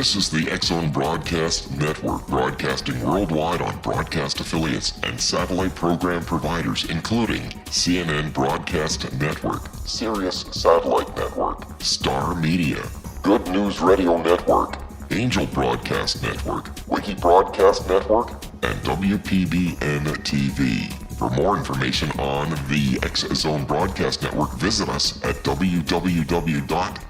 This is the X-Zone Broadcast Network, broadcasting worldwide on broadcast affiliates and satellite program providers, including CNN Broadcast Network, Sirius Satellite Network, Star Media, Good News Radio Network, Angel Broadcast Network, Wiki Broadcast Network, and WPBN TV. For more information on the X-Zone Broadcast Network, visit us at www.xzbn.net.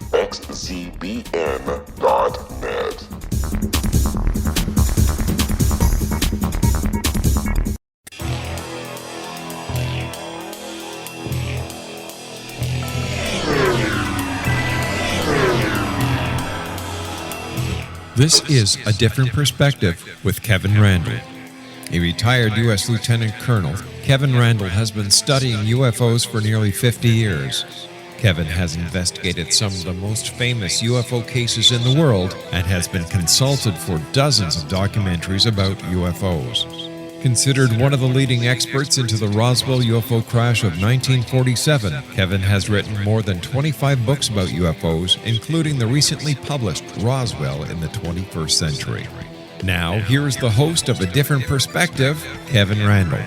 This is A Different Perspective with Kevin Randle. A retired U.S. Lieutenant Colonel, Kevin Randle has been studying UFOs for nearly 50 years. Kevin has investigated some of the most famous UFO cases in the world and has been consulted for dozens of documentaries about UFOs. Considered one of the leading experts into the Roswell UFO crash of 1947, Kevin has written more than 25 books about UFOs, including the recently published Roswell in the 21st Century. Now, here's the host of A Different Perspective, Kevin Randle.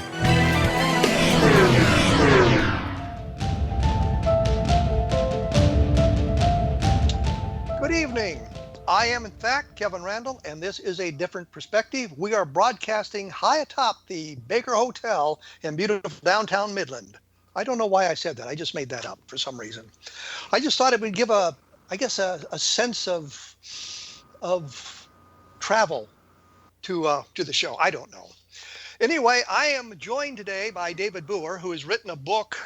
Good evening. I am, in fact, Kevin Randle, and this is A Different Perspective. We are broadcasting high atop the Baker Hotel in beautiful downtown Midland. I don't know why I said that. I just made that up for some reason. I just thought it would give a sense of travel to the show. I don't know. Anyway, I am joined today by David Booher, who has written a book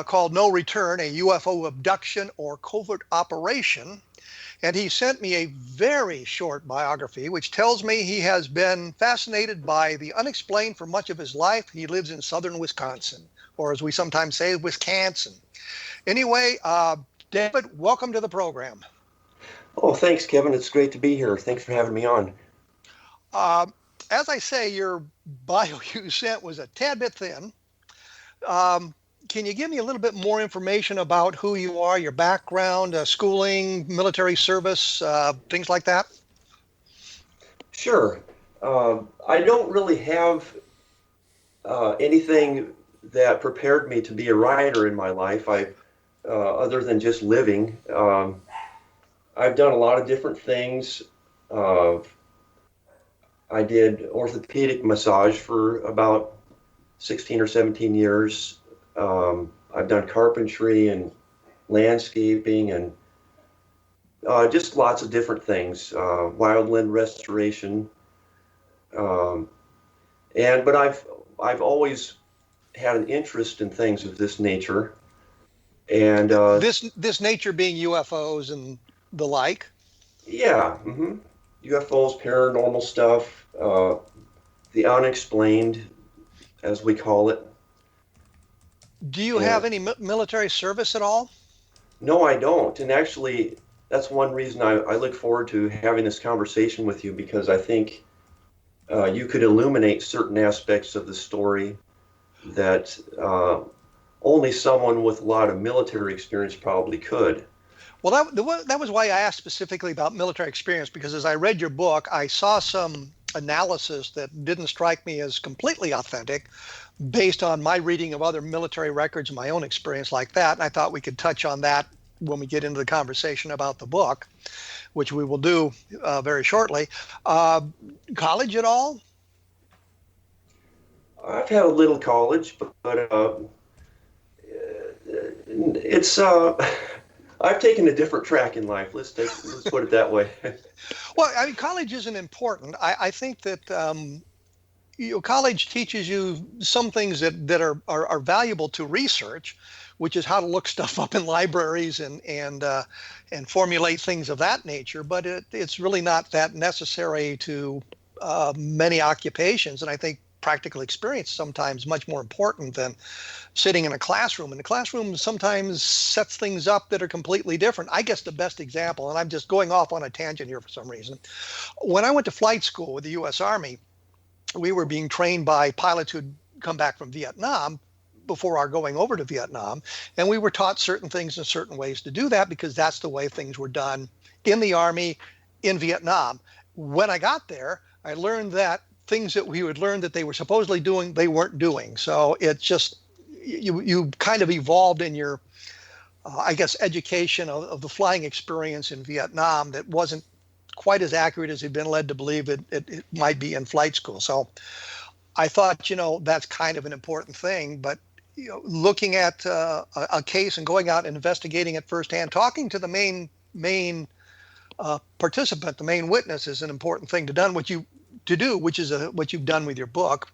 called No Return, a UFO abduction or covert operation. And he sent me a very short biography, which tells me he has been fascinated by the unexplained for much of his life. He lives in southern Wisconsin, or as we sometimes say, Wisconsin. Anyway, David, welcome to the program. Oh, thanks, Kevin. It's great to be here. Thanks for having me on. As I say, your bio you sent was a tad bit thin. Can you give me a little bit more information about who you are, your background, schooling, military service, things like that? Sure. I don't really have anything that prepared me to be a writer in my life. Other than just living. I've done a lot of different things. I did orthopedic massage for about 16 or 17 years. I've done carpentry and landscaping and just lots of different things, wildland restoration. But I've always had an interest in things of this nature. And this nature being UFOs and the like? Yeah. Mm-hmm. UFOs, paranormal stuff, the unexplained, as we call it. Do you have any military service at all? No, I don't. And actually, that's one reason I look forward to having this conversation with you, because I think you could illuminate certain aspects of the story that only someone with a lot of military experience probably could. Well, that was why I asked specifically about military experience, because as I read your book, I saw some analysis that didn't strike me as completely authentic based on my reading of other military records and my own experience like that. And I thought we could touch on that when we get into the conversation about the book, which we will do very shortly. College at all? I've had a little college, but it's... I've taken a different track in life. Let's put it that way. Well, I mean, college isn't important. I think that college teaches you some things that are valuable to research, which is how to look stuff up in libraries and formulate things of that nature. But it's really not that necessary to many occupations, and I think practical experience sometimes much more important than sitting in a classroom. And the classroom sometimes sets things up that are completely different. I guess the best example, and I'm just going off on a tangent here for some reason. When I went to flight school with the U.S. Army, we were being trained by pilots who'd come back from Vietnam before our going over to Vietnam. And we were taught certain things and certain ways to do that, because that's the way things were done in the Army in Vietnam. When I got there, I learned that things that we would learn that they were supposedly doing, they weren't doing. So it just, you kind of evolved in your, I guess, education of the flying experience in Vietnam that wasn't quite as accurate as you'd been led to believe it might be in flight school. So I thought, that's kind of an important thing. But looking at a case and going out and investigating it firsthand, talking to the main participant, the main witness, is an important thing to do, which is what you've done with your book.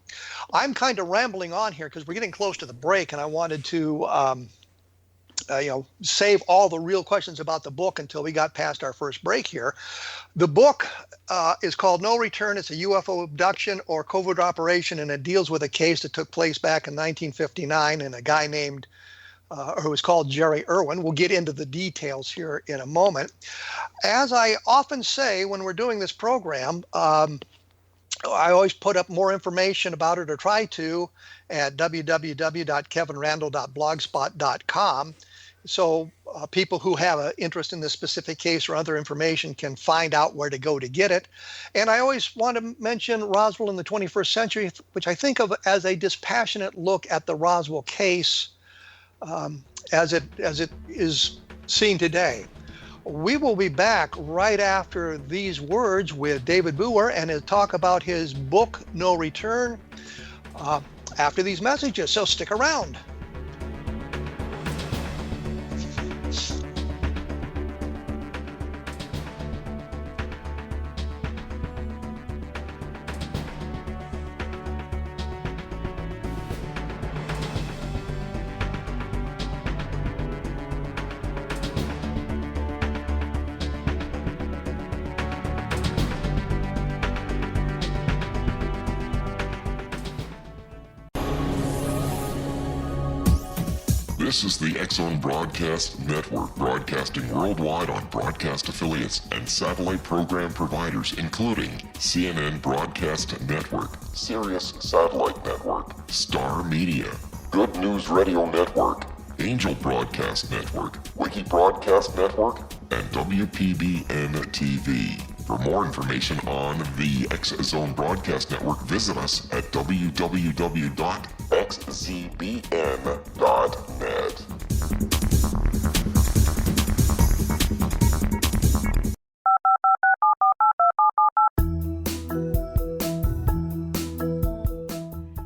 I'm kind of rambling on here because we're getting close to the break, and I wanted to save all the real questions about the book until we got past our first break here. The book is called No Return. It's a UFO abduction or covert operation, and it deals with a case that took place back in 1959 and a guy named who was called Gerry Irwin. We'll get into the details here in a moment. As I often say when we're doing this program, I always put up more information about it, or try to, at www.kevinrandle.blogspot.com. So people who have an interest in this specific case or other information can find out where to go to get it. And I always want to mention Roswell in the 21st Century, which I think of as a dispassionate look at the Roswell case as it is seen today. We will be back right after these words with David Booher and he'll talk about his book, No Return, after these messages. So stick around. This is the X-Zone Broadcast Network, broadcasting worldwide on broadcast affiliates and satellite program providers, including CNN Broadcast Network, Sirius Satellite Network, Star Media, Good News Radio Network, Angel Broadcast Network, Wiki Broadcast Network, and WPBN TV. For more information on the X-Zone Broadcast Network, visit us at www.xzbn.net.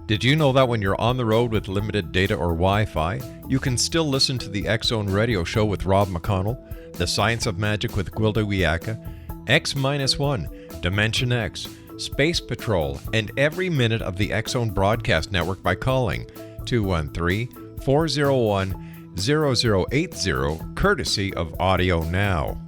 Did you know that when you're on the road with limited data or Wi-Fi, you can still listen to the X-Zone Radio Show with Rob McConnell, The Science of Magic with Gwilda Wiyaka, X-1, Dimension X, Space Patrol, and every minute of the X-Zone Broadcast Network by calling 213-401-0080, courtesy of Audio Now.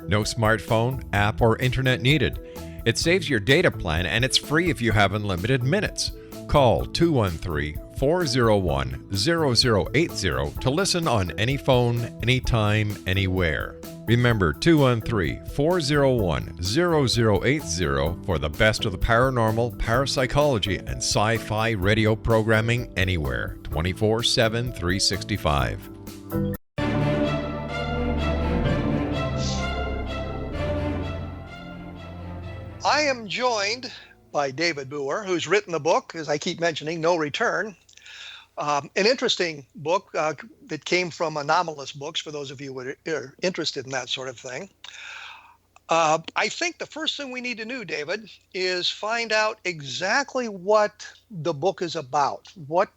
No smartphone, app, or internet needed. It saves your data plan and it's free if you have unlimited minutes. Call 213-401-0080 to listen on any phone, anytime, anywhere. Remember 213-401-0080 for the best of the paranormal, parapsychology, and sci-fi radio programming anywhere, 24/7, 365. I am joined by David Booher, who's written the book, as I keep mentioning, No Return. An interesting book that came from Anomalous Books, for those of you who are interested in that sort of thing. I think the first thing we need to do, David, is find out exactly what the book is about. What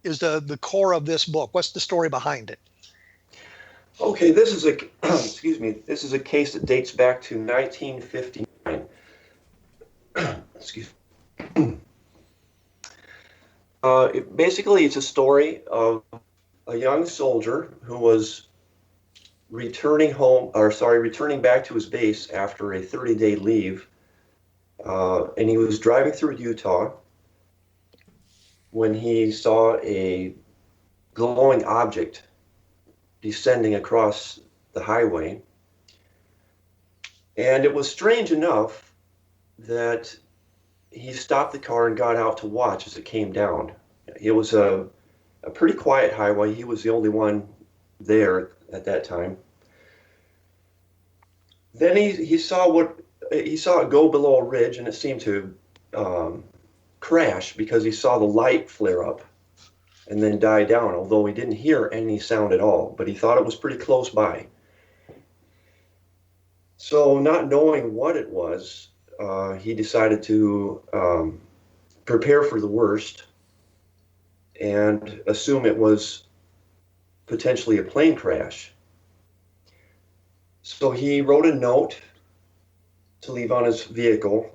is the core of this book? What's the story behind it? Okay, this is a this is a case that dates back to 1959. Excuse me. Basically, it's a story of a young soldier who was returning back to his base after a 30-day leave, and he was driving through Utah when he saw a glowing object descending across the highway. And it was strange enough that he stopped the car and got out to watch as it came down. It was a pretty quiet highway. He was the only one there at that time. Then he saw it go below a ridge, and it seemed to crash because he saw the light flare up and then die down, although he didn't hear any sound at all, but he thought it was pretty close by. So, not knowing what it was, he decided to prepare for the worst and assume it was potentially a plane crash. So he wrote a note to leave on his vehicle,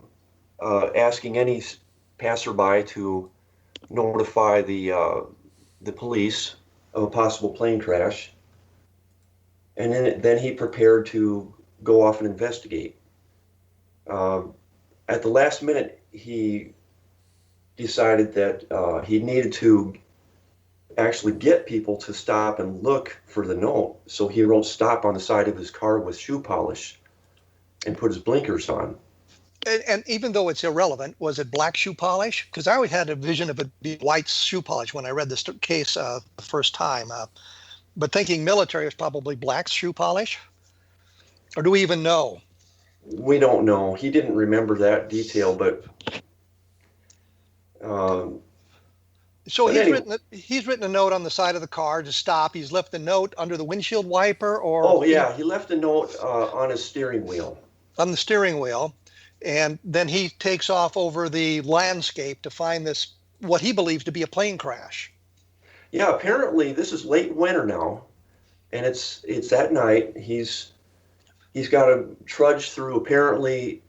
asking any passerby to notify the police of a possible plane crash. And then he prepared to go off and investigate. At the last minute, he decided that he needed to actually get people to stop and look for the note. So he wrote "stop" on the side of his car with shoe polish and put his blinkers on. And even though it's irrelevant, was it black shoe polish? Because I always had a vision of it being white shoe polish when I read this case the first time. But thinking military is probably black shoe polish? Or do we even know? We don't know. He didn't remember that detail, but so he's written a note on the side of the car to stop. He's left the note under the windshield wiper, or he left a note on his steering wheel. On the steering wheel, and then he takes off over the landscape to find this what he believes to be a plane crash. Yeah, apparently this is late winter now, and it's at night. He's got to trudge through apparently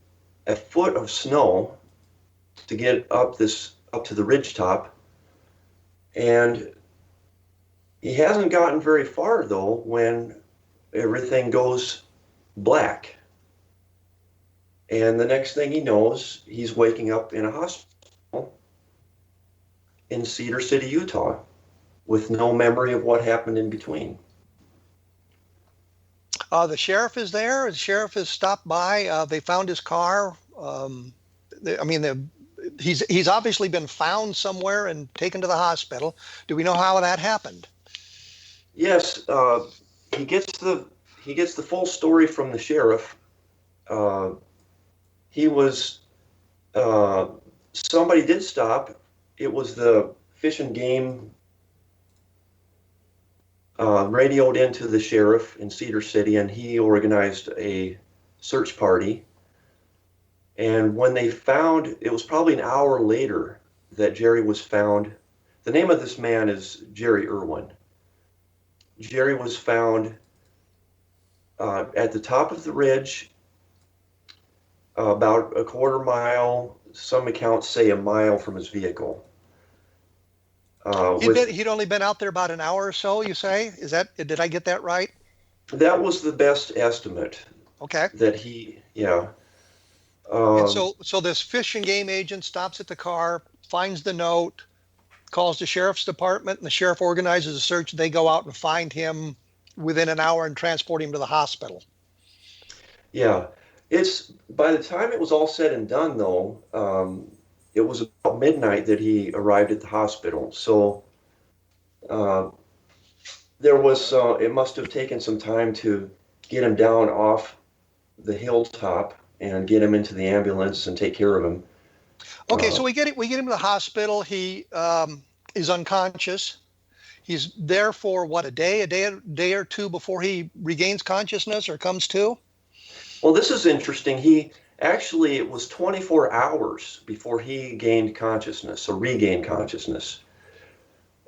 a foot of snow to get up to the ridge top. And he hasn't gotten very far, though, when everything goes black. And the next thing he knows, he's waking up in a hospital in Cedar City, Utah, with no memory of what happened in between. The sheriff is there. The sheriff has stopped by. They found his car. He's obviously been found somewhere and taken to the hospital. Do we know how that happened? Yes, he gets the full story from the sheriff. He was somebody did stop. It was the Fish and Game radioed into the sheriff in Cedar City, and he organized a search party. And when they found, it was probably an hour later that Gerry was found. The name of this man is Gerry Irwin. Gerry was found at the top of the ridge, about a quarter mile, some accounts say a mile from his vehicle. He'd only been out there about an hour or so, you say? Did I get that right? That was the best estimate. Okay. And so this Fish and Game agent stops at the car, finds the note, calls the sheriff's department, and the sheriff organizes a search. They go out and find him within an hour and transport him to the hospital. Yeah. It's by the time it was all said and done, though, it was about midnight that he arrived at the hospital. So there was it must have taken some time to get him down off the hilltop and get him into the ambulance and take care of him. Okay, so we get him to the hospital. He is unconscious. He's there for what, a day or two before he regains consciousness or comes to? Well, this is interesting. It was 24 hours before he gained consciousness or regained consciousness.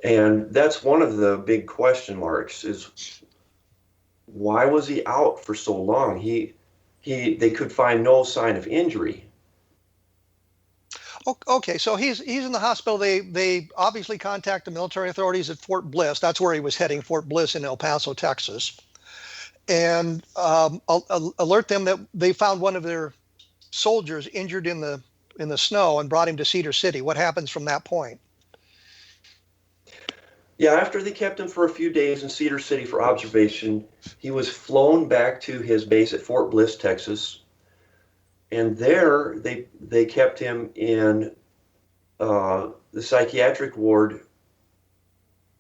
And that's one of the big question marks, is why was he out for so long? They could find no sign of injury. Okay, so he's in the hospital. They obviously contact the military authorities at Fort Bliss. That's where he was heading, Fort Bliss in El Paso, Texas, and alert them that they found one of their soldiers injured in the snow and brought him to Cedar City. What happens from that point? Yeah, after they kept him for a few days in Cedar City for observation, he was flown back to his base at Fort Bliss, Texas. And there they kept him in the psychiatric ward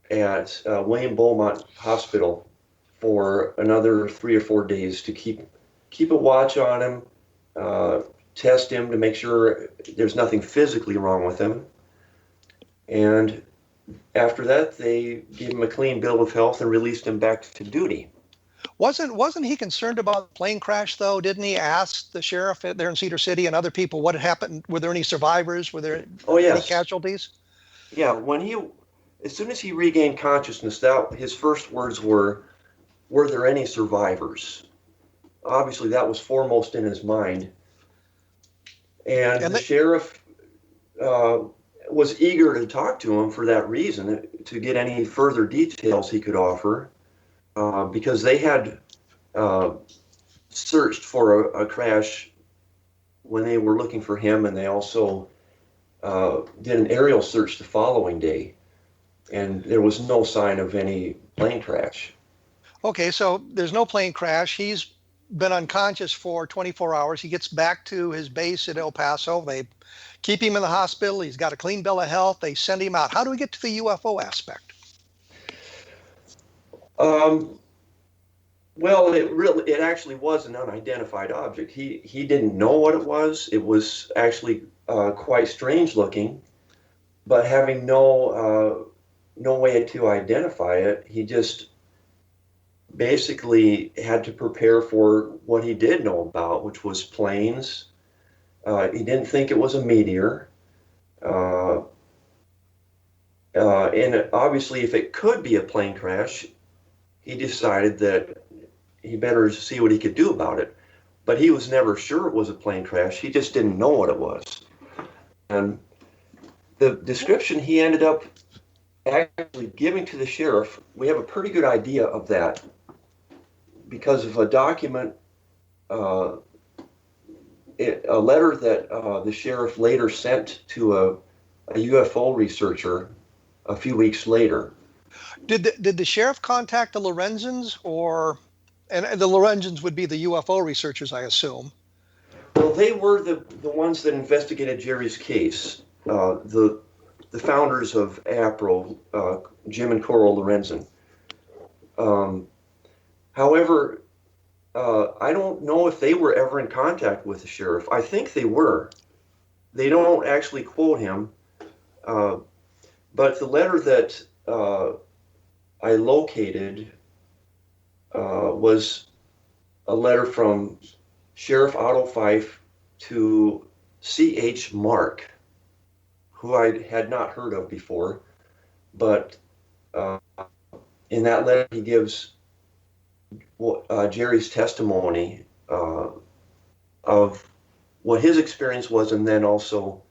at William Beaumont Hospital for another 3 or 4 days to keep keep a watch on him, test him to make sure there's nothing physically wrong with him. And after that, they gave him a clean bill of health and released him back to duty. Wasn't he concerned about the plane crash though? Didn't he ask the sheriff there in Cedar City and other people what had happened? Were there any survivors? Were there any casualties? Yeah, as soon as he regained consciousness, his first words were there any survivors? Obviously, that was foremost in his mind. And the sheriff was eager to talk to him for that reason, to get any further details he could offer, because they had searched for a crash when they were looking for him, and they also did an aerial search the following day, and there was no sign of any plane crash. Okay, so there's no plane crash. He's been unconscious for 24 hours. He gets back to his base at El Paso. They keep him in the hospital. He's got a clean bill of health. They send him out. How do we get to the UFO aspect? Well, it actually was an unidentified object. He didn't know what it was. It was actually quite strange looking, but having no way to identify it, he just basically had to prepare for what he did know about, which was planes. He didn't think it was a meteor. And obviously, if it could be a plane crash, he decided that he better see what he could do about it. But he was never sure it was a plane crash. He just didn't know what it was. And the description he ended up actually giving to the sheriff, we have a pretty good idea of that because of a document, a letter that the sheriff later sent to a UFO researcher a few weeks later. Did the sheriff contact the Lorenzens, and the Lorenzens would be the UFO researchers, I assume? Well, they were the ones that investigated Gerry's case. The founders of APRO, Jim and Coral Lorenzen. However, I don't know if they were ever in contact with the sheriff. I think they were. They don't actually quote him, but the letter that I located was a letter from Sheriff Otto Fife to C.H. Mark, who I had not heard of before, but in that letter he gives Gerry's testimony of what his experience was, and then also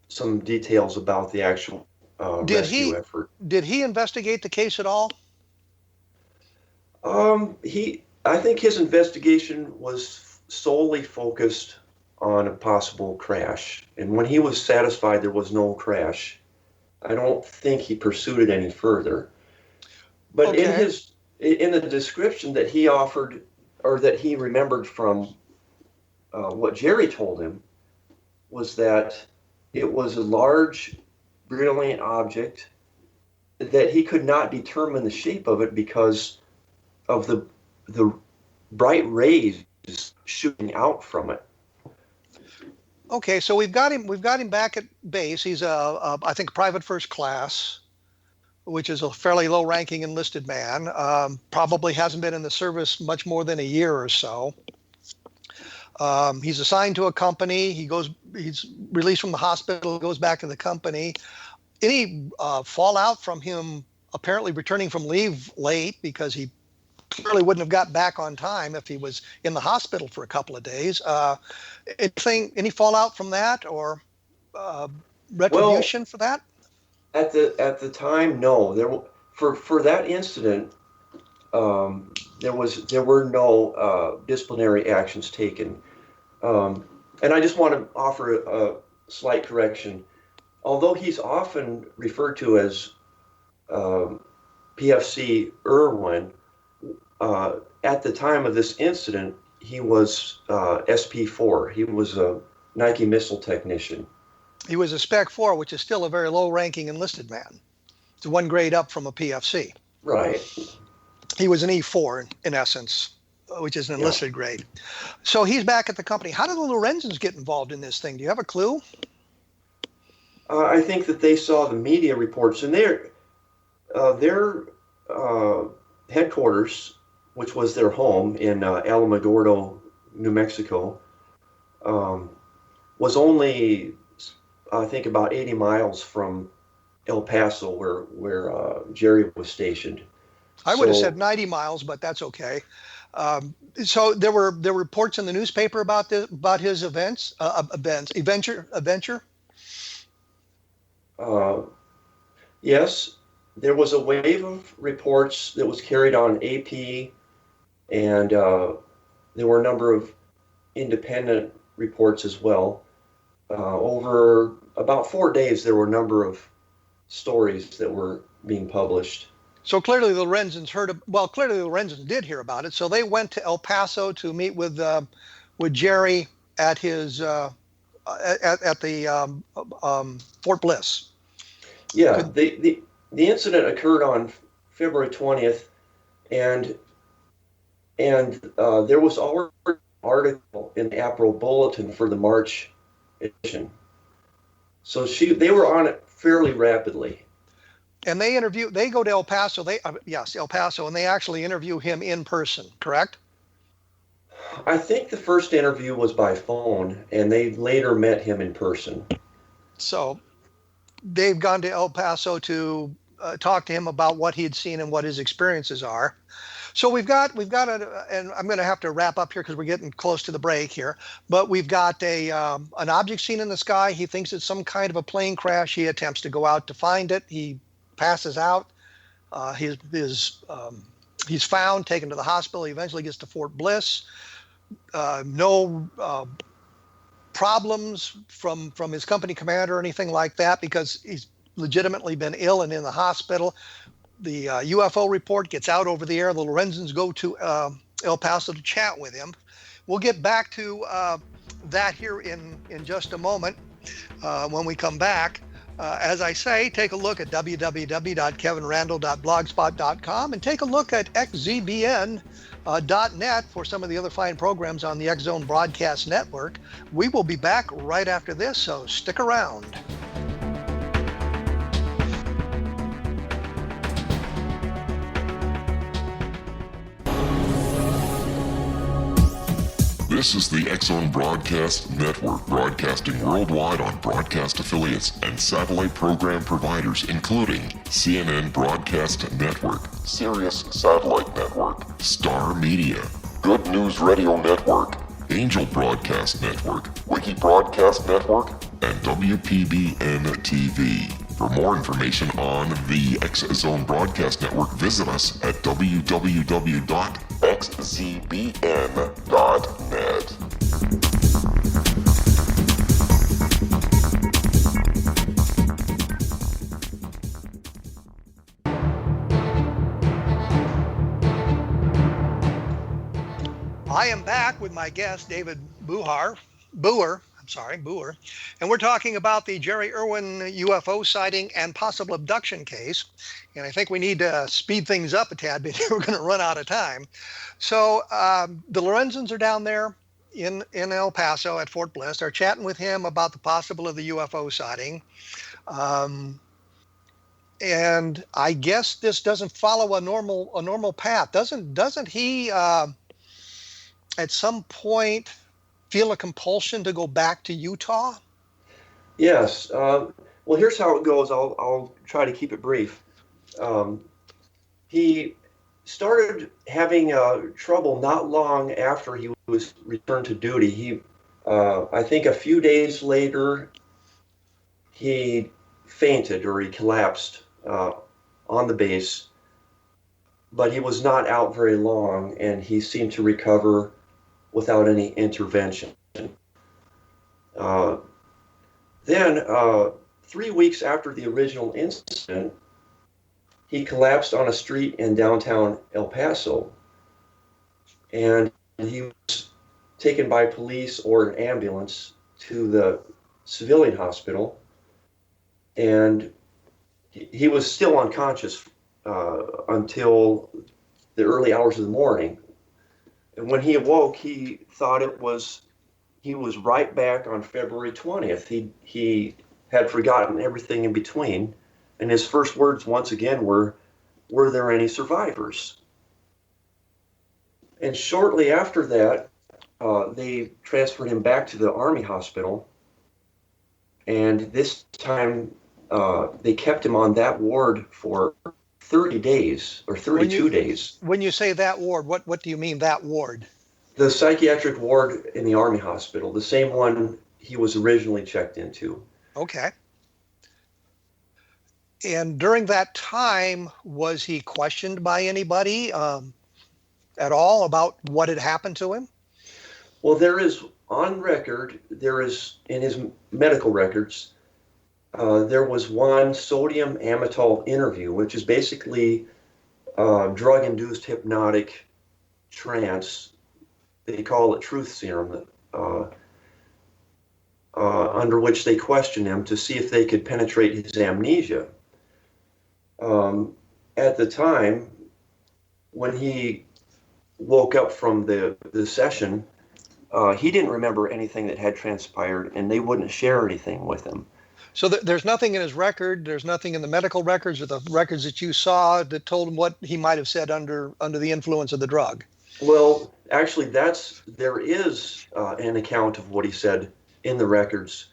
some details about the actual rescue effort. Did he investigate the case at all? I think his investigation was solely focused on a possible crash, and when he was satisfied there was no crash, I don't think he pursued it any further. But okay. in the description that he offered, or that he remembered from what Gerry told him, was that it was a large, brilliant object, that he could not determine the shape of it because of the bright rays shooting out from it. Okay, so we've got him back at base. He's I think private first class, which is a fairly low-ranking enlisted man. Probably hasn't been in the service much more than a year or so. He's assigned to a company. He's released from the hospital, goes back to the company. Any fallout from him apparently returning from leave late, because he clearly wouldn't have got back on time if he was in the hospital for a couple of days. Any fallout from that, or retribution for that? At the time, no. For that incident, there were no disciplinary actions taken. And I just want to offer a slight correction. Although he's often referred to as PFC Irwin, at the time of this incident, he was SP4. He was a Nike missile technician. He was a Spec 4, which is still a very low-ranking enlisted man. It's one grade up from a PFC. Right. He was an E4 in essence. which is an Yeah. enlisted grade. So he's back at the company. How did the Lorenzens get involved in this thing? Do you have a clue? I think that they saw the media reports, and their headquarters, which was their home in Alamogordo, New Mexico, was only, I think, about 80 miles from El Paso, where Gerry was stationed. I would have said 90 miles, but that's okay. So there were reports in the newspaper about his adventure. Yes, there was a wave of reports that was carried on AP, and there were a number of independent reports as well. Over about 4 days, there were a number of stories that were being published. So clearly the Lorenzens clearly the Lorenzens did hear about it. So they went to El Paso to meet with Gerry at his at the Fort Bliss. Yeah, the incident occurred on February 20th, and there was already an article in the April Bulletin for the March edition. So they were on it fairly rapidly. And they go to El Paso. El Paso, and they actually interview him in person, correct? I think the first interview was by phone, and they later met him in person. So they've gone to El Paso to talk to him about what he had seen and what his experiences are. So we've got and I'm going to have to wrap up here because we're getting close to the break here. But we've got an object seen in the sky. He thinks it's some kind of a plane crash. He attempts to go out to find it. He passes out. He's found, taken to the hospital. He eventually gets to Fort Bliss. No problems from his company commander or anything like that because he's legitimately been ill and in the hospital. The UFO report gets out over the air. The Lorenzens go to El Paso to chat with him. We'll get back to that here in just a moment when we come back. As I say, take a look at www.kevinrandle.blogspot.com and take a look at xzbn.net for some of the other fine programs on the X Zone Broadcast Network. We will be back right after this, so stick around. This is the X Zone Broadcast Network, broadcasting worldwide on broadcast affiliates and satellite program providers, including CNN Broadcast Network, Sirius Satellite Network, Star Media, Good News Radio Network, Angel Broadcast Network, Wiki Broadcast Network, and WPBN TV. For more information on the X Zone Broadcast Network, visit us at www.xzbn.net. I am back with my guest, David Booher, and we're talking about the Gerry Irwin UFO sighting and possible abduction case. And I think we need to speed things up a tad because we're going to run out of time. So the Lorenzens are down there in El Paso at Fort Bliss. They're chatting with him about the possibility of the UFO sighting. And I guess this doesn't follow a normal path. Doesn't he at some point feel a compulsion to go back to Utah? Yes. Well, here's how it goes. I'll try to keep it brief. He started having trouble not long after he was returned to duty. I think a few days later, he fainted or he collapsed on the base, but he was not out very long, and he seemed to recover without any intervention. Then, 3 weeks after the original incident, he collapsed on a street in downtown El Paso, and he was taken by police or an ambulance to the civilian hospital, and he was still unconscious until the early hours of the morning, And when he awoke, he thought he was right back on February 20th. He had forgotten everything in between. And his first words once again were there any survivors? And shortly after that, they transferred him back to the Army hospital. And this time, they kept him on that ward for 30 days or 32 days. When you say that ward, what do you mean, that ward? The psychiatric ward in the Army hospital, the same one he was originally checked into. Okay. And during that time, was he questioned by anybody at all about what had happened to him? Well, there is on record, there is in his medical records, there was one sodium amytal interview, which is basically drug-induced hypnotic trance. They call it truth serum, under which they questioned him to see if they could penetrate his amnesia. At the time, when he woke up from the session, he didn't remember anything that had transpired, and they wouldn't share anything with him. So there's nothing in his record, there's nothing in the medical records or the records that you saw that told him what he might have said under the influence of the drug? Well, actually, there is an account of what he said in the records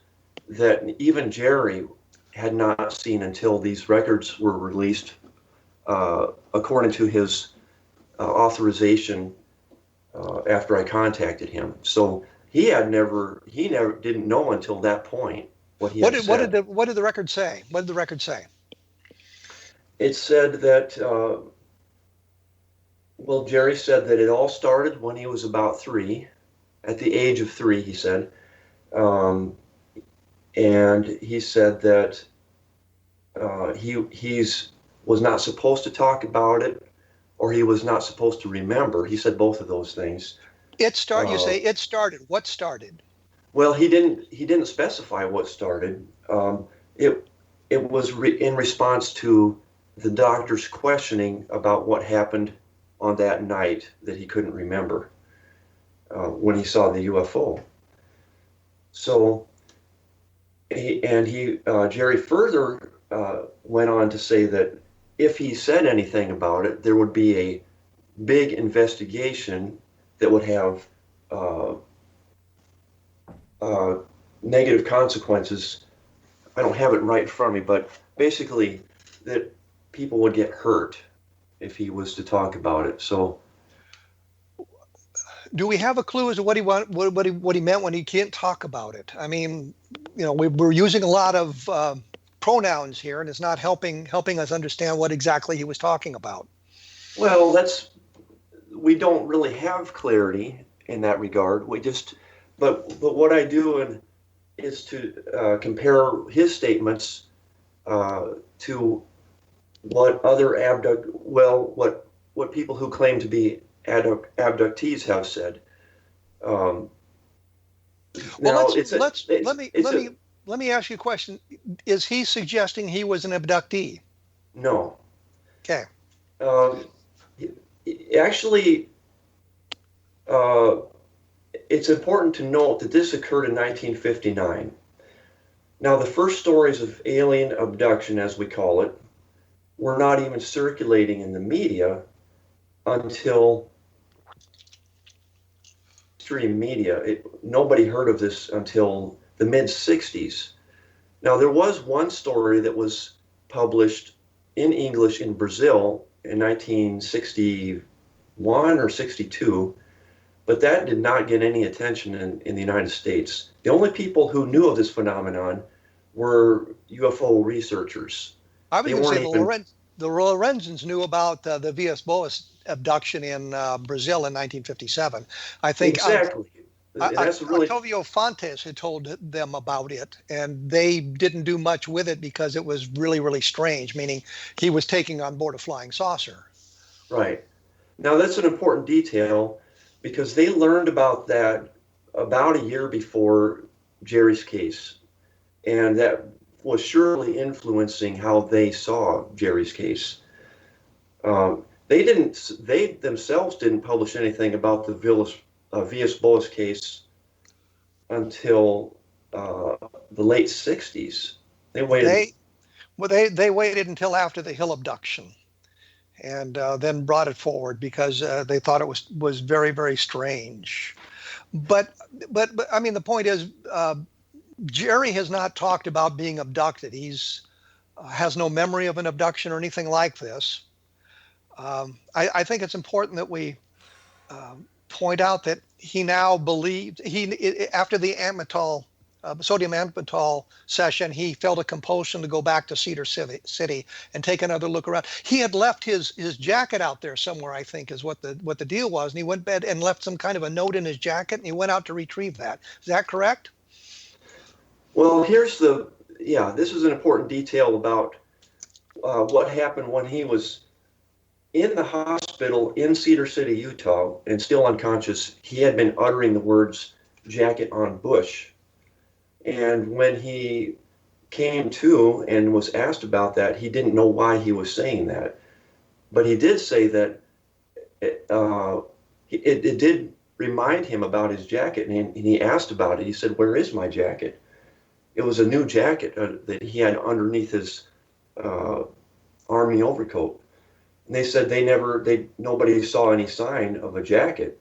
that even Gerry had not seen until these records were released, according to his authorization after I contacted him. So he never didn't know until that point what he had said. What did the record say? What did the record say? It said that, well, Gerry said that it all started when he was about 3, at the age of 3, he said. And he said that he was not supposed to talk about it, or he was not supposed to remember. He said both of those things. You say it started. What started? Well, he didn't specify what started. It was in response to the doctor's questioning about what happened on that night that he couldn't remember when he saw the UFO. So Gerry further went on to say that if he said anything about it, there would be a big investigation that would have negative consequences. I don't have it right in front of me, but basically that people would get hurt if he was to talk about it. So, do we have a clue as to what he meant when he can't talk about it? I mean, we're using a lot of pronouns here, and it's not helping us understand what exactly he was talking about. Well, we don't really have clarity in that regard. But what I do is to compare his statements to what other what people who claim to be abductees have said. Let me ask you a question. Is he suggesting he was an abductee? No. Okay. Actually, it's important to note that this occurred in 1959. Now, the first stories of alien abduction, as we call it, were not even circulating in the media until mainstream media. Nobody heard of this until the mid-60s. Now, there was one story that was published in English in Brazil in 1961 or 62, but that did not get any attention in the United States. The only people who knew of this phenomenon were UFO researchers. I was going to say the Lorenzens knew about the Villas-Boas abduction in Brazil in 1957. I think exactly. Octavio Fontes had told them about it, and they didn't do much with it because it was really, really strange, meaning he was taking on board a flying saucer. Right. Now, that's an important detail because they learned about that about a year before Gerry's case, and that was surely influencing how they saw Gerry's case. They themselves didn't publish anything about the Villas-Boas case until the late 60s. They waited. They waited until after the Hill abduction, and then brought it forward because they thought it was very, very strange. But I mean, the point is, Gerry has not talked about being abducted. He's has no memory of an abduction or anything like this. I think it's important that we point out that he now believed after the amytal, sodium amytal session, he felt a compulsion to go back to Cedar City and take another look around. He had left his jacket out there somewhere, I think, is what the deal was, and he went bed and left some kind of a note in his jacket, and he went out to retrieve that. Is that correct? Well, this is an important detail about what happened when he was in the hospital in Cedar City, Utah, and still unconscious. He had been uttering the words "jacket on bush," and when he came to and was asked about that, he didn't know why he was saying that, but he did say that it did remind him about his jacket, and he asked about it. He said, "Where is my jacket?" It was a new jacket that he had underneath his army overcoat. And they said nobody saw any sign of a jacket.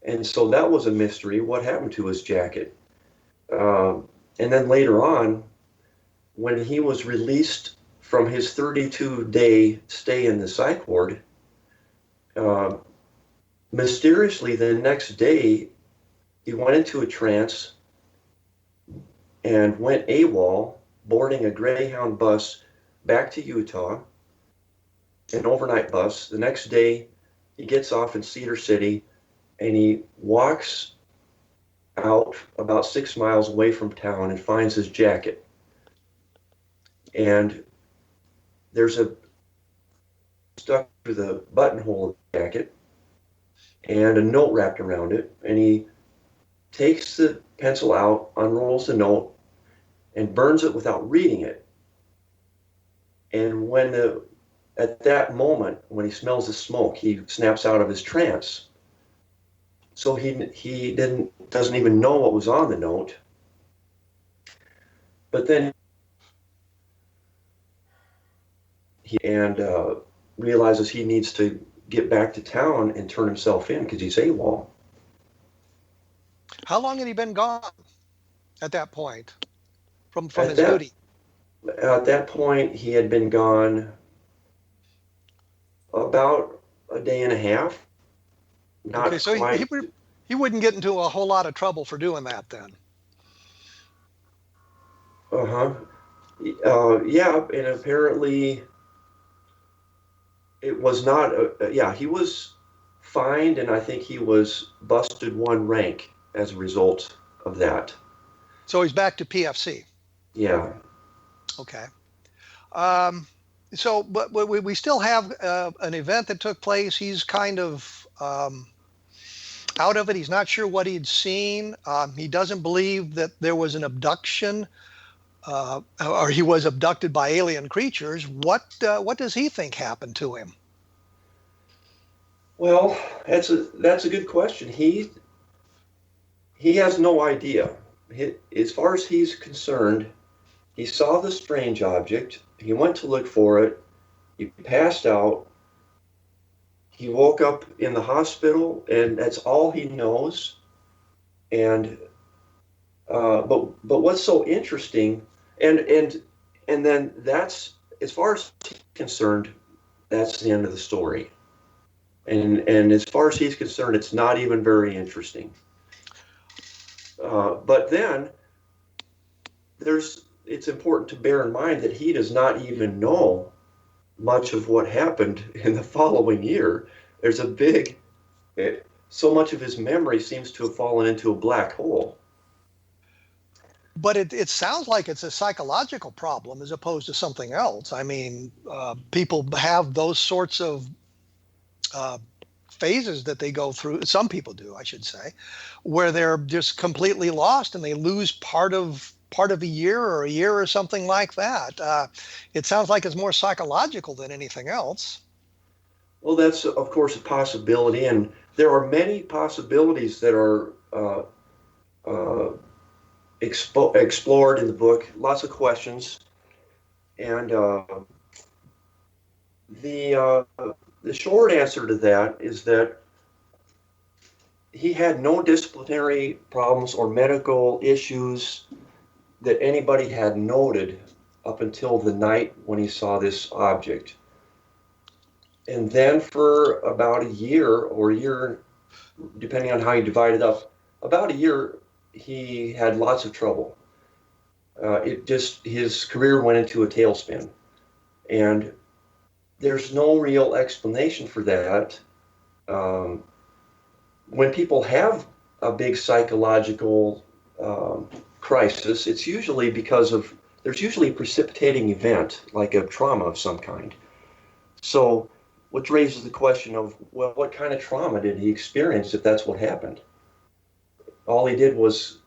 And so that was a mystery. What happened to his jacket? And then later on, when he was released from his 32-day stay in the psych ward, mysteriously the next day, he went into a trance and went AWOL, boarding a Greyhound bus back to Utah, an overnight bus. The next day, he gets off in Cedar City, and he walks out about 6 miles away from town and finds his jacket. And there's a stuck to the buttonhole of the jacket and a note wrapped around it. And he takes the pencil out, unrolls the note, and burns it without reading it. And at that moment, when he smells the smoke, he snaps out of his trance. So he doesn't even know what was on the note. But then he realizes he needs to get back to town and turn himself in because he's AWOL. How long had he been gone at that point from his duty? At that point, he had been gone about a day and a half. Okay, so he wouldn't get into a whole lot of trouble for doing that then. Yeah, and apparently it was not. He was fined, and I think he was busted 1 rank as a result of that. So he's back to PFC. Yeah. Okay. So, but we still have an event that took place. He's kind of out of it. He's not sure what he'd seen. He doesn't believe that there was an abduction or he was abducted by alien creatures. What does he think happened to him? Well, that's a good question. He has no idea. As far as he's concerned, he saw the strange object. He went to look for it. He passed out. He woke up in the hospital, and that's all he knows. And but what's so interesting, and then that's, as far as he's concerned, that's the end of the story. And as far as he's concerned, it's not even very interesting. But then it's important to bear in mind that he does not even know much of what happened in the following year. There's so much of his memory seems to have fallen into a black hole. But it sounds like it's a psychological problem as opposed to something else. I mean, people have those sorts of phases that they go through. Some people do, I should say, where they're just completely lost and they lose part of a year or something like that. It sounds like it's more psychological than anything else. Well, that's of course a possibility, and there are many possibilities that are explored in the book. Lots of questions, and the short answer to that is that he had no disciplinary problems or medical issues that anybody had noted up until the night when he saw this object. And then for about a year or a year, depending on how you divide it up, about a year, he had lots of trouble. His career went into a tailspin. And there's no real explanation for that. When people have a big psychological crisis, it's usually there's usually a precipitating event, like a trauma of some kind. So, which raises the question of, well, what kind of trauma did he experience if that's what happened? All he did was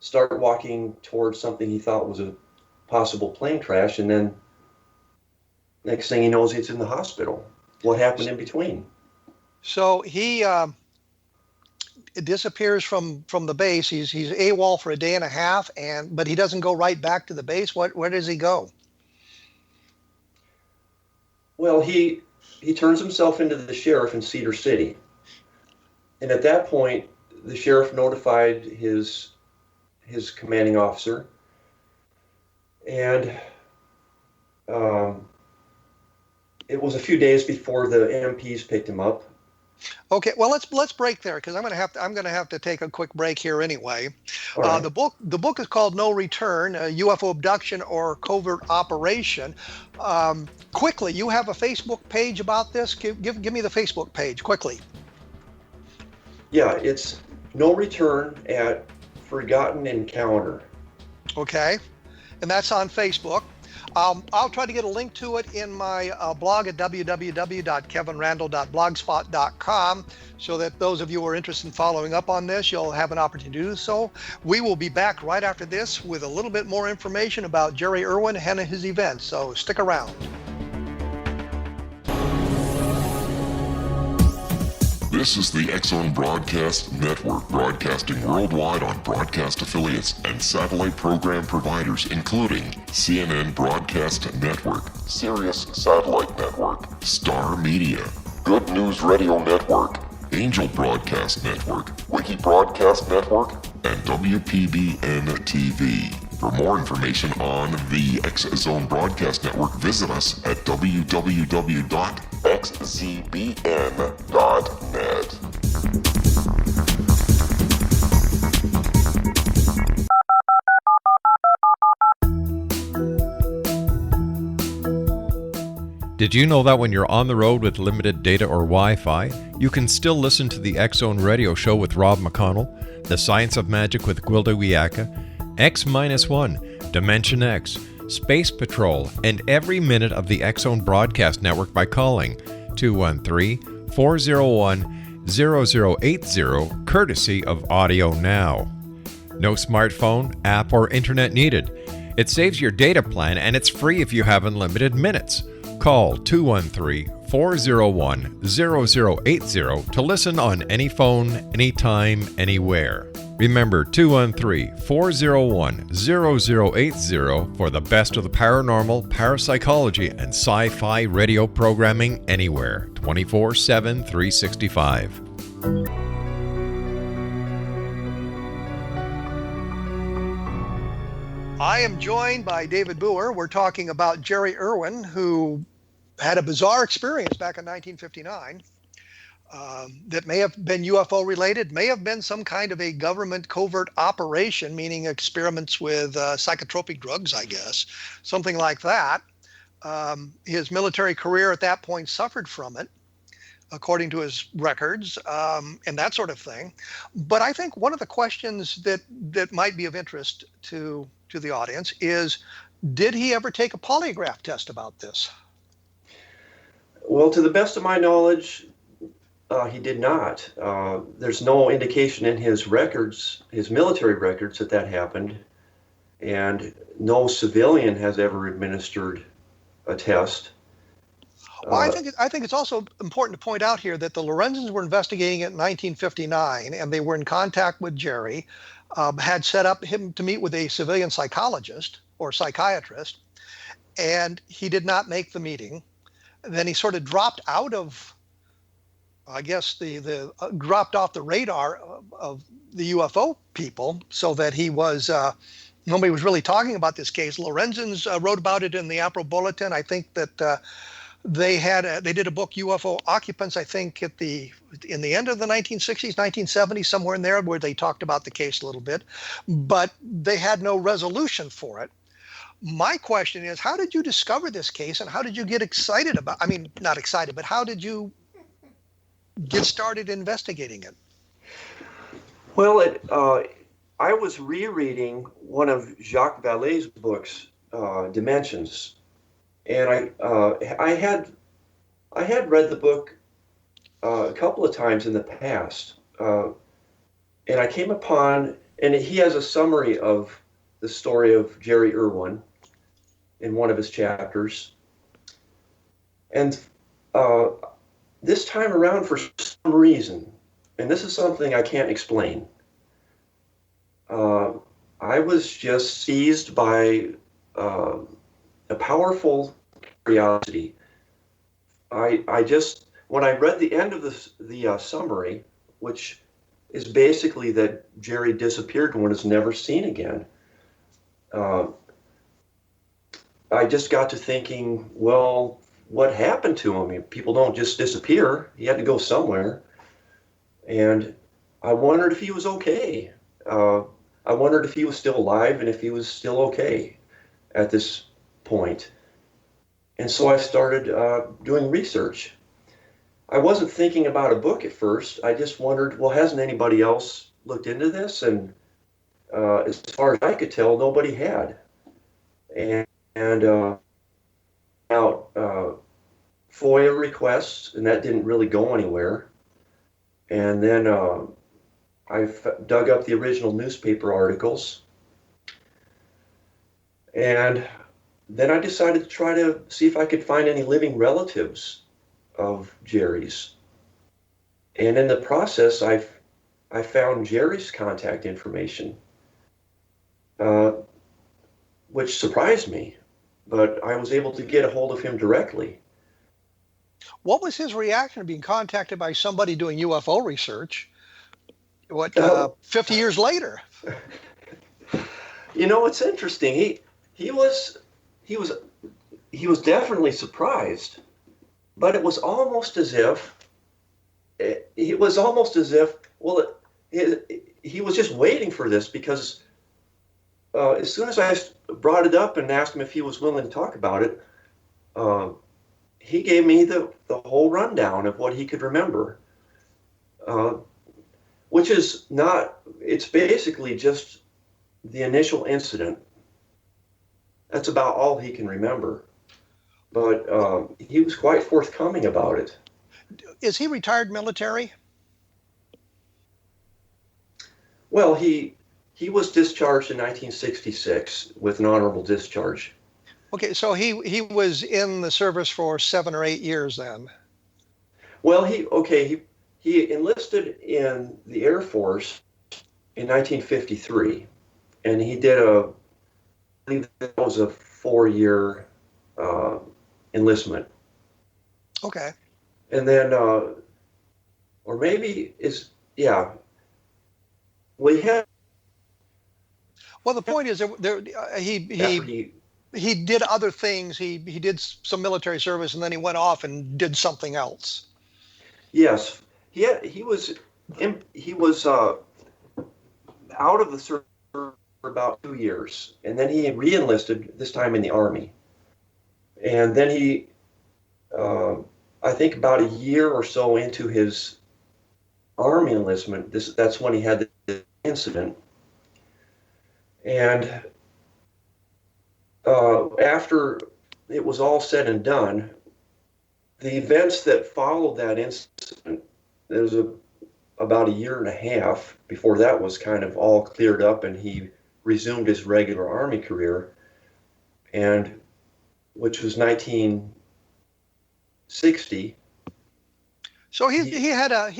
start walking towards something he thought was a possible plane crash, and then next thing he knows, he's in the hospital. What happened in between? So he disappears from the base. He's AWOL for a day and a half, but he doesn't go right back to the base. Where does he go? Well, he turns himself into the sheriff in Cedar City, and at that point, the sheriff notified his commanding officer, and it was a few days before the MPs picked him up. Okay, well let's break there, because I'm gonna have to take a quick break here anyway. Right. The book is called No Return: a UFO Abduction or Covert Operation. Quickly, you have a Facebook page about this. Give me the Facebook page quickly. Yeah, it's No Return at Forgotten Encounter. Okay, and that's on Facebook. I'll try to get a link to it in my blog at www.kevinrandle.blogspot.com, so that those of you who are interested in following up on this, you'll have an opportunity to do so. We will be back right after this with a little bit more information about Gerry Irwin and his events, so stick around. This is the X-Zone Broadcast Network, broadcasting worldwide on broadcast affiliates and satellite program providers, including CNN Broadcast Network, Sirius Satellite Network, Star Media, Good News Radio Network, Angel Broadcast Network, Wiki Broadcast Network, and WPBN TV. For more information on the X-Zone Broadcast Network, visit us at www.xzbn.net. Did you know that when you're on the road with limited data or Wi-Fi, you can still listen to the X-Zone Radio Show with Rob McConnell, The Science of Magic with Gwilda Wiyaka, X-1, Dimension X, Space Patrol, and every minute of the X-Zone Broadcast Network by calling 213-401-0080, courtesy of Audio Now. No smartphone, app, or internet needed. It saves your data plan, and it's free if you have unlimited minutes. Call 213-401-0080 to listen on any phone, anytime, anywhere. Remember 213-401-0080 for the best of the paranormal, parapsychology, and sci-fi radio programming anywhere, 24/7, 365. I am joined by David Booher. We're talking about Gerry Irwin, who had a bizarre experience back in 1959 that may have been UFO related, may have been some kind of a government covert operation, meaning experiments with psychotropic drugs, I guess, something like that. His military career at that point suffered from it, according to his records, and that sort of thing. But I think one of the questions that might be of interest to the audience is, did he ever take a polygraph test about this? Well, to the best of my knowledge, he did not. There's no indication in his records, his military records, that happened, and no civilian has ever administered a test. Well, I think it's also important to point out here that the Lorenzens were investigating it in 1959, and they were in contact with Gerry, had set up him to meet with a civilian psychologist or psychiatrist, and he did not make the meeting. Then he sort of dropped out of, I guess, the dropped off the radar of the UFO people, so that he was nobody was really talking about this case. Lorenzens wrote about it in the April Bulletin. I think that they did a book, UFO Occupants, I think in the end of the 1960s, 1970s, somewhere in there, where they talked about the case a little bit, but they had no resolution for it. My question is, how did you discover this case, and how did you get excited about, I mean, not excited, but how did you get started investigating it? Well, I was rereading one of Jacques Vallée's books, Dimensions, and I had read the book a couple of times in the past, and I came upon, and he has a summary of the story of Gerry Irwin in one of his chapters, and this time around, for some reason, and this is something I can't explain, I was just seized by a powerful curiosity. I just, when I read the end of the summary, which is basically that Gerry disappeared and was never seen again, I just got to thinking, well, what happened to him? People don't just disappear. He had to go somewhere. And I wondered if he was okay. I wondered if he was still alive and if he was still okay at this point. And so I started doing research. I wasn't thinking about a book at first. I just wondered, well, hasn't anybody else looked into this? And as far as I could tell, nobody had. And out FOIA requests, and that didn't really go anywhere. And then I dug up the original newspaper articles. And then I decided to try to see if I could find any living relatives of Gerry's. And in the process, I found Gerry's contact information, which surprised me, but I was able to get a hold of him directly. What was his reaction to being contacted by somebody doing UFO research? 50 years later? You know, it's interesting. He was definitely surprised, but it was almost as if he was just waiting for this, because as soon as I brought it up and asked him if he was willing to talk about it, he gave me the whole rundown of what he could remember, which is not, it's basically just the initial incident. That's about all he can remember. But he was quite forthcoming about it. Is he retired military? Well, he was discharged in 1966 with an honorable discharge. Okay, so he was in the service for 7 or 8 years then. Well, he enlisted in the Air Force in 1953, and he did I believe that was a 4-year enlistment. Okay. And then, or maybe well, he had. Well, the point is, he did other things. He did some military service, and then he went off and did something else. Yes, he was out of the service for about 2 years, and then he re-enlisted, this time in the Army. And then he, I think about a year or so into his Army enlistment, that's when he had the incident. And after it was all said and done, the events that followed that incident, there was about a year and a half before that was kind of all cleared up and he resumed his regular Army career, and which was 60. So he had a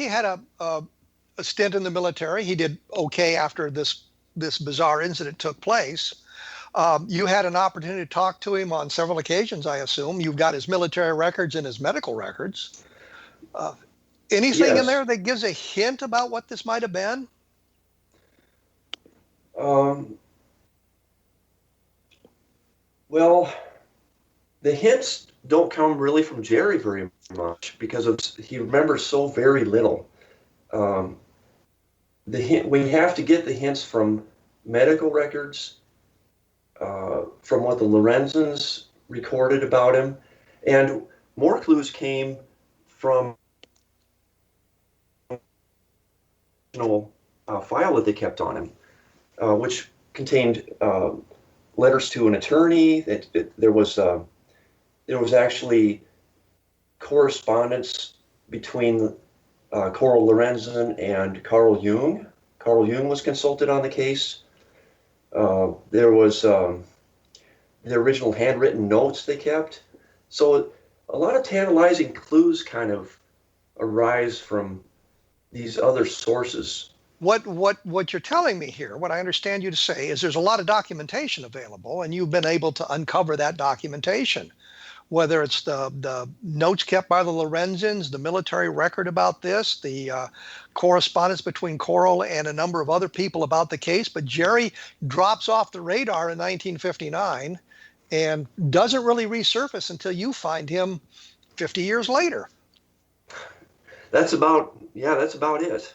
stint in the military. He did okay after this bizarre incident took place. You had an opportunity to talk to him on several occasions, I assume. You've got his military records and his medical records. Anything in Yes. there that gives a hint about what this might have been? Well, the hints don't come really from Gerry very much because he remembers so very little. We have to get the hints from medical records, from what the Lorenzens recorded about him, and more clues came from file that they kept on him, which contained letters to an attorney. There was actually correspondence between Coral Lorenzen and Carl Jung. Carl Jung was consulted on the case. There was the original handwritten notes they kept. So a lot of tantalizing clues kind of arise from these other sources. What you're telling me here, what I understand you to say, is there's a lot of documentation available, and you've been able to uncover that documentation, whether it's the notes kept by the Lorenzens, the military record about this, the correspondence between Coral and a number of other people about the case. But Gerry drops off the radar in 1959 and doesn't really resurface until you find him 50 years later. That's about it.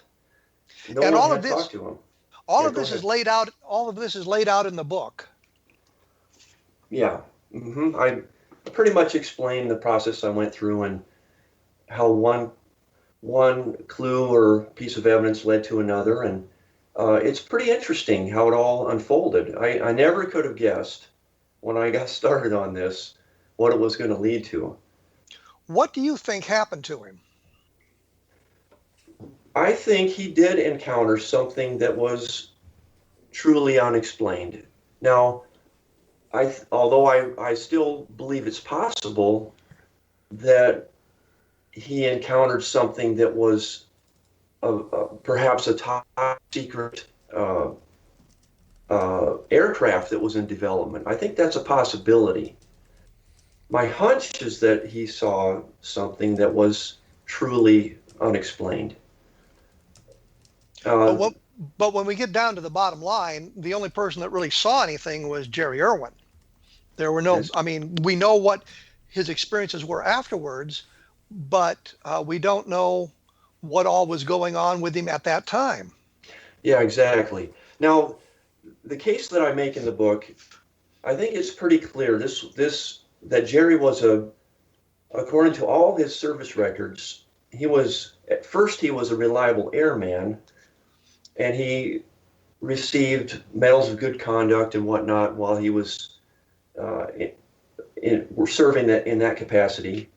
No And one all had of this, talked to him. all Yeah, of go this ahead. is laid out. All of this is laid out in the book. Yeah. I pretty much explained the process I went through and how one clue or piece of evidence led to another, and it's pretty interesting how it all unfolded. I never could have guessed when I got started on this what it was going to lead to. What do you think happened to him? I think he did encounter something that was truly unexplained. Now, although I still believe it's possible that he encountered something that was perhaps a top secret aircraft that was in development. I think that's a possibility. My hunch is that he saw something that was truly unexplained. But when we get down to the bottom line, the only person that really saw anything was Gerry Irwin. There were no, I mean, we know what his experiences were afterwards, but we don't know what all was going on with him at that time. Yeah, exactly. Now, the case that I make in the book, I think it's pretty clear that Gerry was according to all his service records, at first he was a reliable airman, and he received medals of good conduct and whatnot while he was serving in that capacity.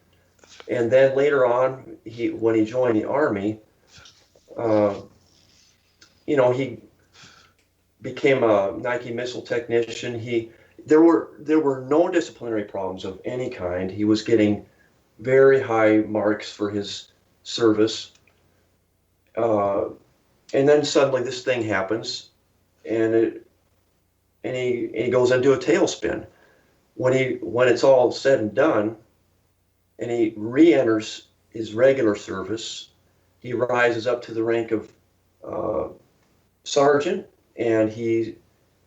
And then later on, when he joined the Army, he became a Nike missile technician. There were no disciplinary problems of any kind. He was getting very high marks for his service. And then suddenly this thing happens, and he goes into a tailspin. When it's all said and done, and he re-enters his regular service, he rises up to the rank of sergeant, and he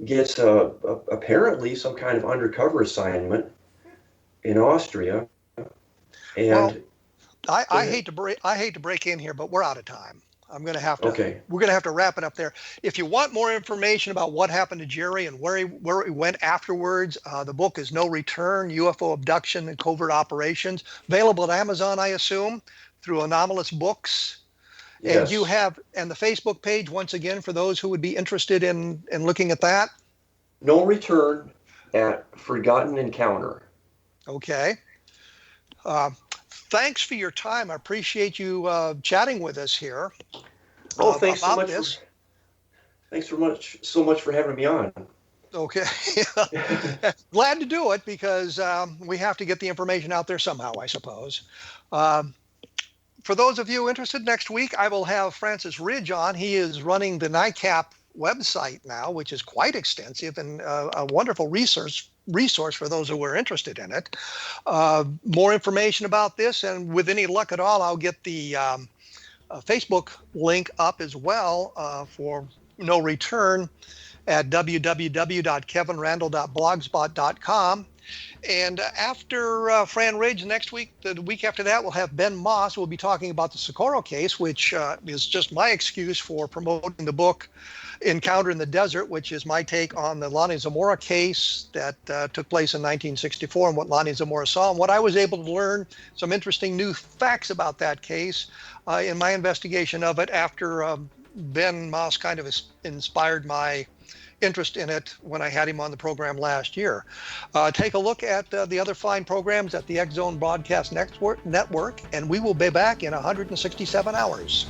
gets apparently some kind of undercover assignment in Austria. And I hate to break in here, but we're out of time. We're going to have to wrap it up there. If you want more information about what happened to Gerry and where he went afterwards, the book is No Return: UFO Abduction and Covert Operations, available at Amazon, I assume, through Anomalous Books. yes. And the Facebook page, once again, for those who would be interested in looking at that. No Return at Forgotten Encounter. Okay. Thanks for your time. I appreciate you chatting with us here. Thanks so much for having me on. Okay. Glad to do it because we have to get the information out there somehow, I suppose. Um, for those of you interested, next week I will have Francis Ridge on. He is running the NICAP website now, which is quite extensive and a wonderful resource for those who are interested in it. More information about this, and with any luck at all, I'll get the Facebook link up as well for no return at www.kevinrandle.blogspot.com. And after Fran Ridge next week, the week after that, we'll have Ben Moss. We'll be talking about the Socorro case, which is just my excuse for promoting the book Encounter in the Desert, which is my take on the Lonnie Zamora case that took place in 1964 and what Lonnie Zamora saw and what I was able to learn, some interesting new facts about that case in my investigation of it after Ben Moss kind of inspired my interest in it when I had him on the program last year. Take a look at the other fine programs at the X Zone Broadcast Network, and we will be back in 167 hours.